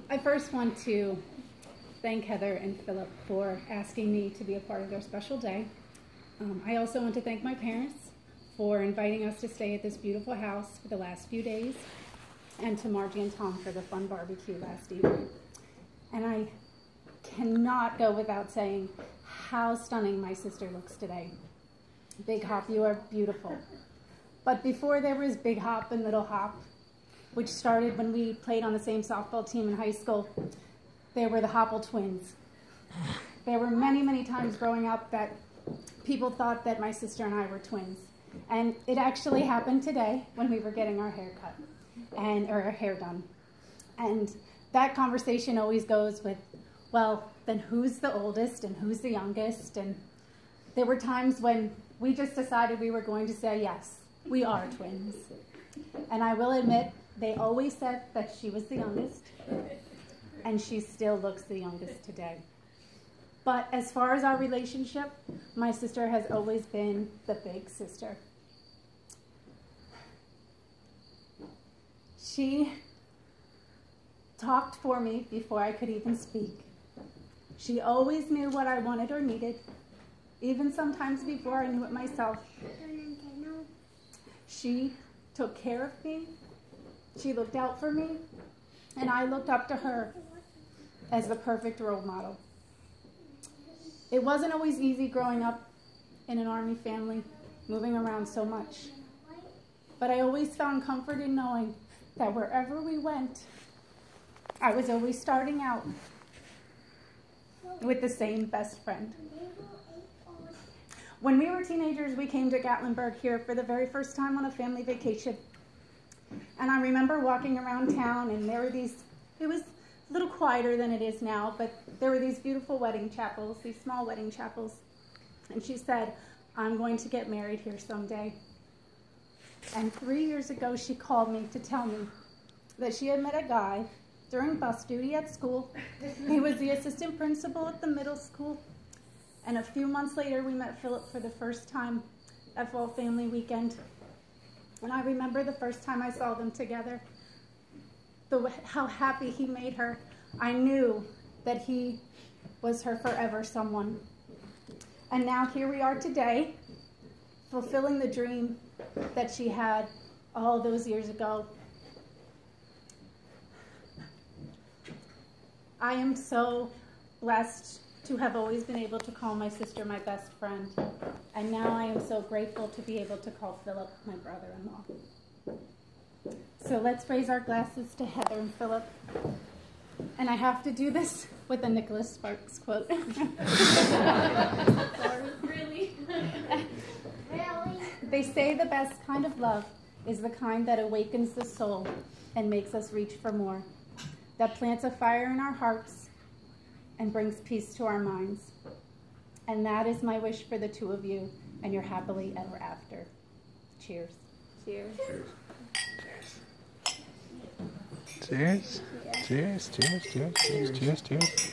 I first want to thank Heather and Philip for asking me to be a part of their special day. I also want to thank my parents for inviting us to stay at this beautiful house for the last few days, and to Margie and Tom for the fun barbecue last evening. And I cannot go without saying how stunning my sister looks today. Big Hop, you are beautiful. But before there was Big Hop and Little Hop, which started when we played on the same softball team in high school, there were the Hopple twins. There were many, many times growing up that people thought that my sister and I were twins. And it actually happened today when we were getting our hair cut, or our hair done. And that conversation always goes with, well, then who's the oldest and who's the youngest? And there were times when we just decided we were going to say, yes, we are twins. And I will admit, they always said that she was the youngest, and she still looks the youngest today. But as far as our relationship, my sister has always been the big sister. She talked for me before I could even speak. She always knew what I wanted or needed, even sometimes before I knew it myself. She took care of me. She looked out for me, and I looked up to her as the perfect role model. It wasn't always easy growing up in an Army family, moving around so much. But I always found comfort in knowing that wherever we went, I was always starting out with the same best friend. When we were teenagers, we came to Gatlinburg here for the very first time on a family vacation. And I remember walking around town, and there were these, it was a little quieter than it is now, but there were these beautiful wedding chapels, these small wedding chapels. And she said, I'm going to get married here someday. And 3 years ago, she called me to tell me that she had met a guy during bus duty at school. He was the assistant principal at the middle school. And a few months later, we met Philip for the first time at Fall Family Weekend. And I remember the first time I saw them together, how happy he made her. I knew that he was her forever someone. And now here we are today, fulfilling the dream that she had all those years ago. I am so blessed to have always been able to call my sister my best friend. And now I am so grateful to be able to call Philip my brother-in-law. So let's raise our glasses to Heather and Philip. And I have to do this with a Nicholas Sparks quote. Sorry. Really? They say the best kind of love is the kind that awakens the soul and makes us reach for more, that plants a fire in our hearts and brings peace to our minds. And that is my wish for the two of you and your happily ever after. Cheers. Cheers. Cheers. Cheers. Cheers. Cheers. Cheers. Cheers. Cheers.